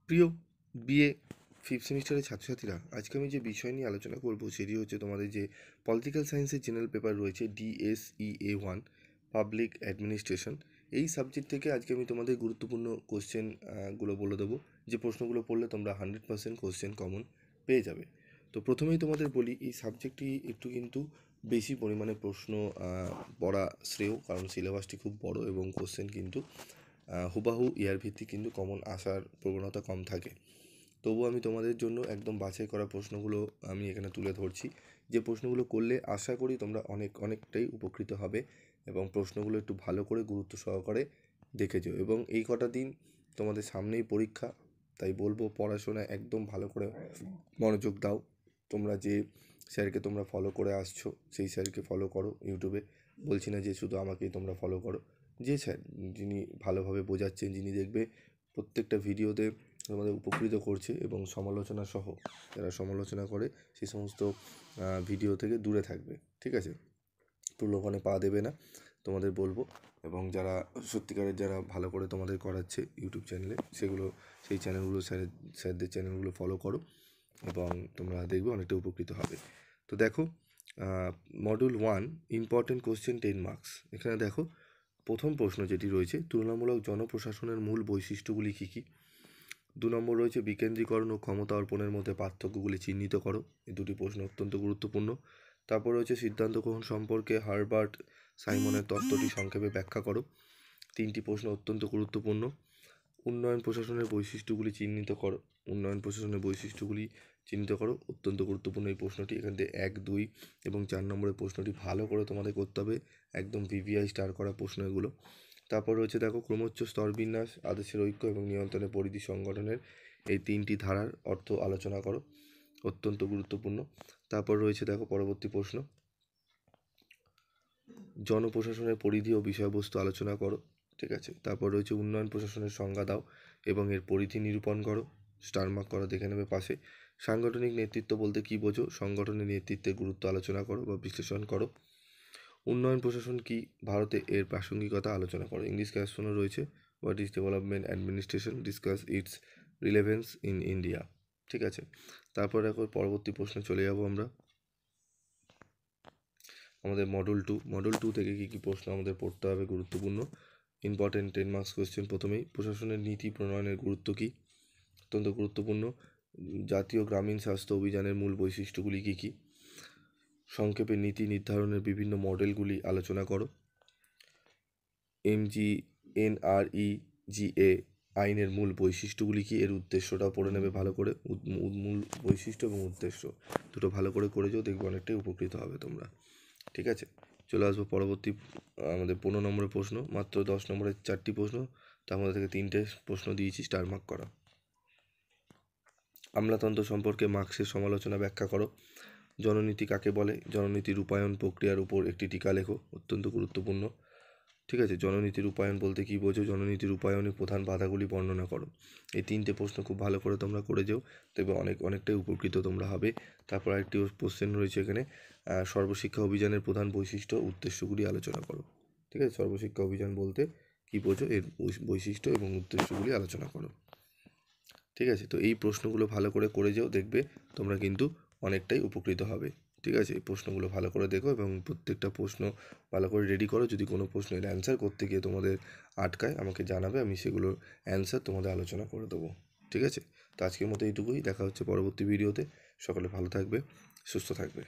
প্রিয় BA fifth সেমিস্টারের ছাত্রছাত্রীরা, আজকে আমি যে বিষয় নিয়ে আলোচনা করব সেটি হচ্ছে তোমাদের যে পলিটিক্যাল সায়েন্সের জেনারেল পেপার রয়েছে DSEA1 পাবলিক অ্যাডমিনিস্ট্রেশন। এই সাবজেক্ট থেকে আজকে আমি তোমাদের গুরুত্বপূর্ণ কোশ্চেনগুলো বলে দেবো, যে প্রশ্নগুলো পড়লে তোমরা 100% কোশ্চেন কমন পেয়ে যাবে। তো প্রথমেই তোমাদের বলি, এই সাবজেক্টটি একটু কিন্তু বেশি পরিমাণে প্রশ্ন পড়া শ্রেয়, কারণ সিলেবাসটি খুব বড় এবং কোশ্চেন কিন্তু হুবাহু ইয়ার ভিত্তিক কিন্তু কমন আসার প্রবণতা কম থাকে। তবু আমি তোমাদের জন্য একদম বাছাই করা প্রশ্নগুলো আমি এখানে তুলে ধরছি, যে প্রশ্নগুলো করলে আশা করি তোমরা অনেকটাই উপকৃত হবে এবং প্রশ্নগুলো একটু ভালো করে গুরুত্ব সহকারে দেখেছো। এবং এই কটা দিন তোমাদের সামনেই পরীক্ষা, তাই বলবো পড়াশোনায় একদম ভালো করে মনোযোগ দাও। তোমরা যে স্যারকে তোমরা ফলো করে আসছো সেই স্যারকে ফলো করো ইউটিউবে। বলছি না যে শুধু আমাকেই তোমরা ফলো করো, যে স্যার যিনি ভালোভাবে বোঝাচ্ছেন, যিনি দেখবে প্রত্যেকটা ভিডিওতে তোমাদের উপকৃত করছে এবং সমালোচনা সহ যারা সমালোচনা করে সেই সমস্ত ভিডিও থেকে দূরে থাকবে, ঠিক আছে? প্রলোভনে পা দেবে না তোমাদের বলবো। এবং যারা সত্যিকারের যারা ভালো করে তোমাদের করাচ্ছে ইউটিউব চ্যানেলে, সেই চ্যানেলগুলো স্যারদের চ্যানেলগুলো ফলো করো এবং তোমরা দেখবে অনেকটা উপকৃত হবে। তো দেখো, মডিউল 1 ইম্পর্টেন্ট কোশ্চেন 10 মার্কস। এখানে দেখো প্রথম প্রশ্ন যেটি রয়েছে, তুলনামূলক জনপ্রশাসনের মূল বৈশিষ্ট্যগুলি কী কী। 2 নম্বর রয়েছে বিকেন্দ্রীকরণ ও ক্ষমতা অর্পণের মধ্যে পার্থক্যগুলি চিহ্নিত করো। এই দুটি প্রশ্ন অত্যন্ত গুরুত্বপূর্ণ। তারপর রয়েছে সিদ্ধান্ত গ্রহণ সম্পর্কে হারবার্ট সাইমনের তত্ত্বটি সংক্ষেপে ব্যাখ্যা করো। 3টি প্রশ্ন অত্যন্ত গুরুত্বপূর্ণ। উন্নয়ন প্রশাসনের বৈশিষ্ট্যগুলি চিহ্নিত করো। উন্নয়ন প্রশাসনের বৈশিষ্ট্যগুলি চিহ্নিত করো, অত্যন্ত গুরুত্বপূর্ণ এই প্রশ্নটি। এখান থেকে 1, 2 এবং 4 নম্বরের প্রশ্নটি ভালো করে তোমাদের করতে হবে, একদম VVI স্টার করা প্রশ্ন এগুলো। তারপর রয়েছে দেখো ক্রমোচ্চ স্তরবিন্যাস, আদেশের ঐক্য এবং নিয়ন্ত্রণের পরিধি সংগঠনের এই 3টি ধারার অর্থ আলোচনা করো, অত্যন্ত গুরুত্বপূর্ণ। তারপর রয়েছে দেখো পরবর্তী প্রশ্ন, জনপ্রশাসনের পরিধি ও বিষয়বস্তু আলোচনা করো, ঠিক আছে? তারপর রয়েছে উন্নয়ন প্রশাসনের সংজ্ঞা দাও এবং এর পরিধি নিরূপণ করো, স্টার মার্ক করা দেখে নেবে পাশে। সাংগঠনিক নেতৃত্ব বলতে কী বোঝো, সংগঠনের নেতৃত্বের গুরুত্ব আলোচনা করো বা বিশ্লেষণ করো। উন্নয়ন প্রশাসন কি, ভারতে এর প্রাসঙ্গিকতা আলোচনা করো। ইংলিশ ক্যাপশনও রয়েছে, what is development administration, discuss it's relevance in India, ঠিক আছে? তারপর দেখো পরবর্তী প্রশ্নে চলে যাব আমরা, আমাদের মডেল টু থেকে কী কী প্রশ্ন আমাদের পড়তে হবে গুরুত্বপূর্ণ ইম্পর্টেন্ট 10 মার্কস কোয়েশ্চেন। প্রথমেই প্রশাসনের নীতি প্রণয়নের গুরুত্ব কী, অত্যন্ত গুরুত্বপূর্ণ। জাতীয় গ্রামীণ স্বাস্থ্য অভিযানের মূল বৈশিষ্ট্যগুলি কী কী। সংক্ষেপে নীতি নির্ধারণের বিভিন্ন মডেলগুলি আলোচনা করো। MGNREGA আইনের মূল বৈশিষ্ট্যগুলি কী, এর উদ্দেশ্যটাও পড়ে নেবে ভালো করে। মূল বৈশিষ্ট্য এবং উদ্দেশ্য দুটো ভালো করে যাও, দেখবে অনেকটাই উপকৃত হবে তোমরা, ঠিক আছে? চলে আসবো পরবর্তী আমাদের 15 নম্বরের প্রশ্ন। মাত্র 10 নম্বরের 4টি প্রশ্ন, তার মধ্যে থেকে 3টে প্রশ্ন দিয়েছি স্টার মার্ক করা। আমলাতন্ত্র সম্পর্কে মার্ক্সের সমালোচনা ব্যাখ্যা করো। জননীতি কাকে বলে, জননীতি রূপায়ণ প্রক্রিয়ার উপর একটি টিকা লেখো, অত্যন্ত গুরুত্বপূর্ণ, ঠিক আছে? জননীতি রূপায়ণ বলতে কী বোঝো, জননীতি রূপায়ণের প্রধান বাধাগুলি বর্ণনা করো। এই 3টে প্রশ্ন খুব ভালো করে তোমরা করে যাও, তবে অনেকটাই উপকৃত তোমরা হবে। তারপর আরেকটি কোশ্চেন রয়েছে এখানে, সর্বশিক্ষা অভিযানের প্রধান বৈশিষ্ট্য উদ্দেশ্যগুলি আলোচনা করো, ঠিক আছে? সর্বশিক্ষা অভিযান বলতে কী বোঝো, এর বৈশিষ্ট্য এবং উদ্দেশ্যগুলি আলোচনা করো, ঠিক আছে? তো এই প্রশ্নগুলো ভালো করে যাও, দেখবে তোমরা কিন্তু অনেকটাই উপকৃত হবে, ঠিক আছে? এই প্রশ্নগুলো ভালো করে দেখো এবং প্রত্যেকটা প্রশ্ন ভালো করে রেডি করো। যদি কোনো প্রশ্নের অ্যান্সার করতে গিয়ে তোমাদের আটকায় আমাকে জানাবে, আমি সেগুলোর অ্যান্সার তোমাদের আলোচনা করে দেবো, ঠিক আছে? তো আজকের মতো এইটুকুই, দেখা হচ্ছে পরবর্তী ভিডিওতে। সকলে ভালো থাকবে, সুস্থ থাকবে।